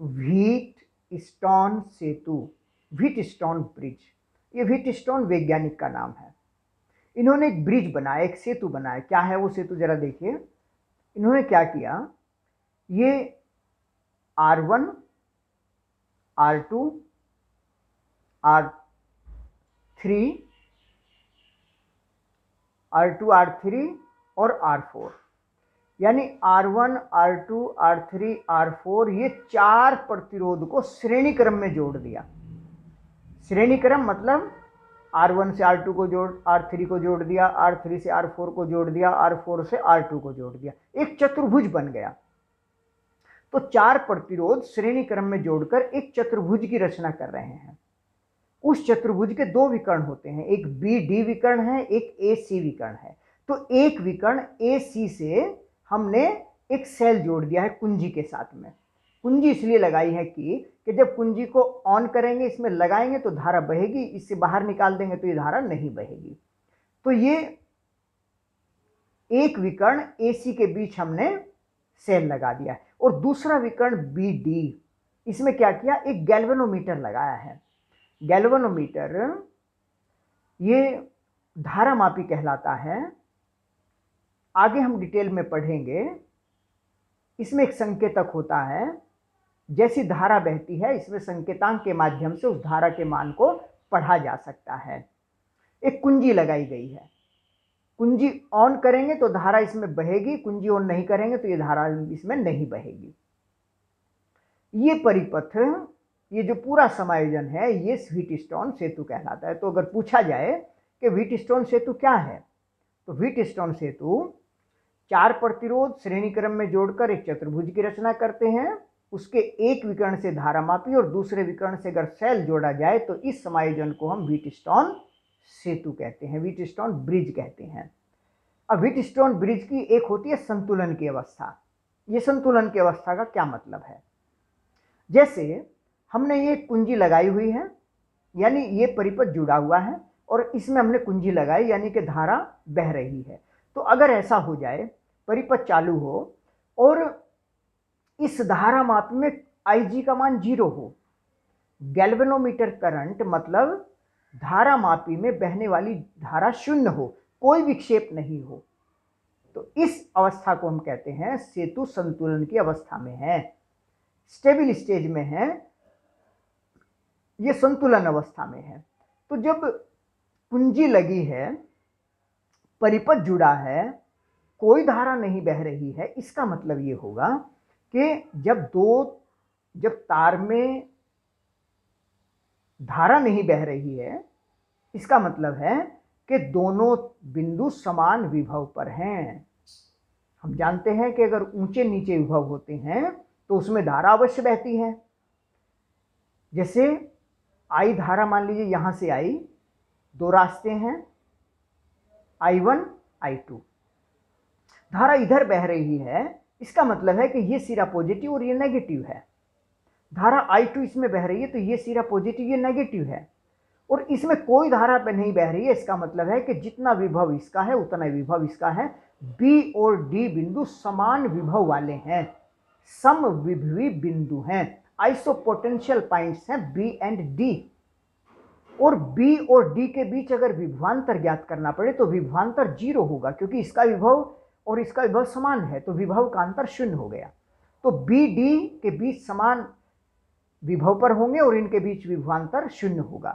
Wheat stone सेतु, wheat stone bridge. ये wheat stone वैज्ञानिक का नाम है। इन्होंने एक ब्रिज बनाया, एक सेतु बनाया। क्या है वो सेतु, जरा देखिए। इन्होंने क्या किया, ये R1, R2, R3, R2, R3 और R4, यानी R1, R2, R3, R4, ये 4 प्रतिरोध को श्रेणी क्रम में जोड़ दिया। श्रेणी क्रम मतलब R1 से R2 को जोड़, R3 को जोड़ दिया, R3 से R4 को जोड़ दिया, R4 से R2 को जोड़ दिया, एक चतुर्भुज बन गया। तो 4 प्रतिरोध श्रेणी क्रम में जोड़कर एक चतुर्भुज की रचना कर रहे हैं। उस चतुर्भुज के 2 विकर्ण होते हैं, एक BD विकर्ण है, एक AC विकर्ण है। तो एक विकर्ण AC से हमने एक सेल जोड़ दिया है कुंजी के साथ में। कुंजी इसलिए लगाई है कि जब कुंजी को ऑन करेंगे, इसमें लगाएंगे तो धारा बहेगी, इससे बाहर निकाल देंगे तो ये धारा नहीं बहेगी। तो ये एक विकर्ण AC के बीच हमने सेल लगा दिया है। और दूसरा विकर्ण BD, इसमें क्या किया, एक गैल्वेनोमीटर लगाया है। गैल्वेनोमीटर ये धारामापी कहलाता है, आगे हम डिटेल में पढ़ेंगे। इसमें एक संकेतक होता है, जैसी धारा बहती है इसमें संकेतांक के माध्यम से उस धारा के मान को पढ़ा जा सकता है। एक कुंजी लगाई गई है, कुंजी ऑन करेंगे तो धारा इसमें बहेगी, कुंजी ऑन नहीं करेंगे तो ये धारा इसमें नहीं बहेगी। ये परिपथ, ये जो पूरा समायोजन है, ये व्हीटस्टोन सेतु कहलाता है। तो अगर पूछा जाए कि व्हीटस्टोन सेतु क्या है, तो व्हीटस्टोन सेतु 4 प्रतिरोध श्रेणी क्रम में जोड़कर एक चतुर्भुज की रचना करते हैं। उसके एक विकर्ण से धारामापी और दूसरे विकर्ण से अगर सेल जोड़ा जाए तो इस समायोजन को हम व्हीटस्टोन सेतु कहते हैं, व्हीटस्टोन ब्रिज कहते हैं। अब व्हीटस्टोन ब्रिज की एक होती है संतुलन की अवस्था। ये संतुलन की अवस्था का क्या मतलब है, जैसे हमने ये कुंजी लगाई हुई है, यानी ये परिपथ जुड़ा हुआ है और इसमें हमने कुंजी लगाई, यानी कि धारा बह रही है। तो अगर ऐसा हो जाए, परिपथ चालू हो और इस धारा माप में IG का मान 0 हो, गैल्वेनोमीटर करंट मतलब धारा मापी में बहने वाली धारा 0 हो, कोई विक्षेप नहीं हो, तो इस अवस्था को हम कहते हैं सेतु संतुलन की अवस्था में है, स्टेबल स्टेज में है, ये संतुलन अवस्था में है। तो जब कुंजी लगी है, परिपथ जुड़ा है, कोई धारा नहीं बह रही है, इसका मतलब ये होगा कि जब तार में धारा नहीं बह रही है, इसका मतलब है कि दोनों बिंदु समान विभव पर हैं। हम जानते हैं कि अगर ऊंचे नीचे विभव होते हैं तो उसमें धारा अवश्य बहती है। जैसे I धारा मान लीजिए यहां से आई, 2 रास्ते हैं, I1, I2, धारा इधर बह रही है, इसका मतलब है कि ये सिरा पॉजिटिव और ये नेगेटिव है। धारा I2 इसमें बह रही है तो ये सिरा पॉजिटिव, ये नेगेटिव है, और इसमें कोई धारा पे नहीं बह रही है। इसका मतलब है कि जितना विभव इसका है उतना विभव इसका है। B और D बिंदु समान विभव वाले हैं, समविभवी बिंदु हैं, आइसोपोटेंशियल पॉइंट्स हैं B एंड D। और B और D के बीच अगर विभवांतर ज्ञात करना पड़े तो विभवांतर 0 होगा, क्योंकि इसका विभव और इसका विभव समान है, तो विभव का अंतर 0 हो गया। तो B D के बीच समान विभव पर होंगे और इनके बीच विभवांतर 0 होगा।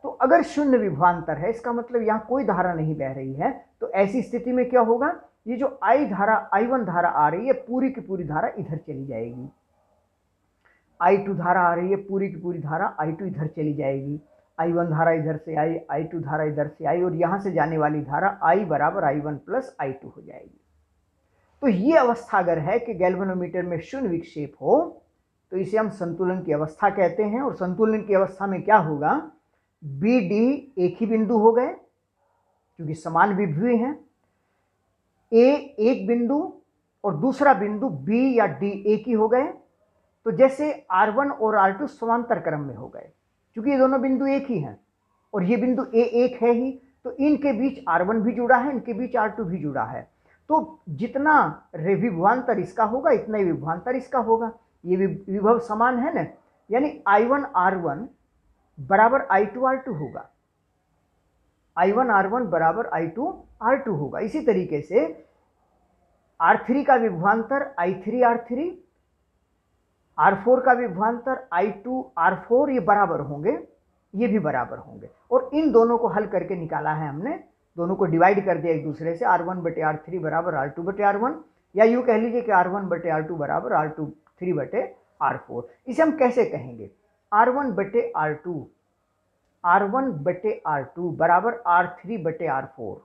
तो अगर 0 विभवांतर है, इसका मतलब यहां कोई धारा नहीं बह रही है। तो ऐसी स्थिति में क्या होगा, ये जो I1 धारा आ रही है, पूरी की पूरी धारा इधर चली जाएगी। I2 धारा आ रही है, पूरी की पूरी धारा I2 इधर चली जाएगी। I1 धारा इधर से आई, I2 धारा इधर से आई, और यहां से जाने वाली धारा I बराबर I1 प्लस I2 हो जाएगी। तो ये अवस्था अगर है कि गैल्वेनोमीटर में 0 विक्षेप हो तो इसे हम संतुलन की अवस्था कहते हैं। और संतुलन की अवस्था में क्या होगा, BD एक ही बिंदु हो गए क्योंकि समान विभवी हैं, A एक बिंदु और दूसरा बिंदु B या D एक ही हो गए। तो जैसे R1 और R2 समांतर क्रम में हो गए, क्योंकि ये दोनों बिंदु एक ही हैं और ये बिंदु A एक है ही, तो इनके बीच R1 भी जुड़ा है, इनके बीच R2 भी जुड़ा है। तो जितना विभवांतर इसका होगा इतना ही विभवांतर इसका होगा। ये विभव समान है ना, यानी I1R1 बराबर I2R2 होगा, I1R1 बराबर I2R2 होगा। इसी तरीके से R3 का विभवांतर I3R3, R4 का विभवांतर I2R4 ये बराबर होंगे, ये भी बराबर होंगे। और इन दोनों को हल करके निकाला है हमने, दोनों को डिवाइड कर दिया एक दूसरे से, R1/R3 बराबर R2/R1, या यूँ कह लीजिए कि R1/R2 बराबर R2/3/R4। इसे हम कैसे कहेंगे? R1/R2 बराबर R3/R4।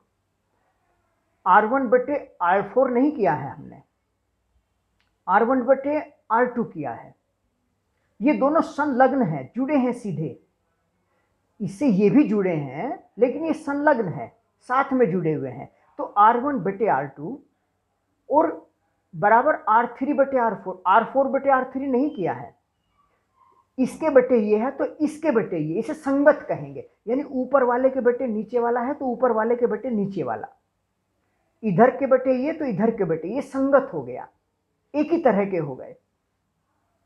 R1/R4 नहीं किया है हमने, R1/R2 किया है। ये दोनों संलग्न हैं, जुड़े हैं सीधे, इससे ये भी जुड़े हैं लेकिन ये संलग्न है, साथ में जुड़े हुए हैं। तो R1/R2 और बराबर R3/R4, R4/R3 नहीं किया है, इसके बटे ये है तो इसके बटे ये, इसे संगत कहेंगे। यानी ऊपर वाले के बटे नीचे वाला है तो ऊपर वाले के बटे नीचे वाला, इधर के बटे ये तो इधर के बटे ये, संगत हो गया, एक ही तरह के हो गए,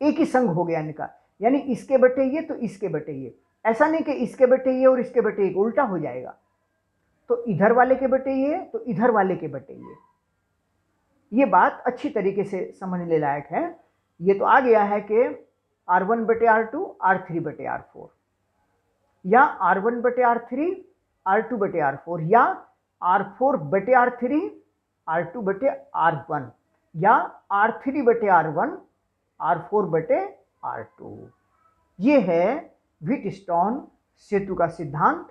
एक ही संग हो गया इनका। यानी इसके बटे ये तो इसके बटे ये, ऐसा नहीं कि इसके बटे ये और इसके बटे ये, उल्टा हो जाएगा। तो इधर वाले के बटे ये तो इधर वाले के बटे ये बात अच्छी तरीके से समझने लायक है। ये तो आ गया है कि R1/R2 R3/R4, या R1/R3 R2/R4, या R4/R3 R2/R1, या R3/R1 R4/R2। ये है व्हीटस्टोन सेतु का सिद्धांत।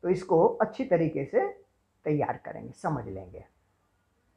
तो इसको अच्छी तरीके से तैयार करेंगे, समझ लेंगे।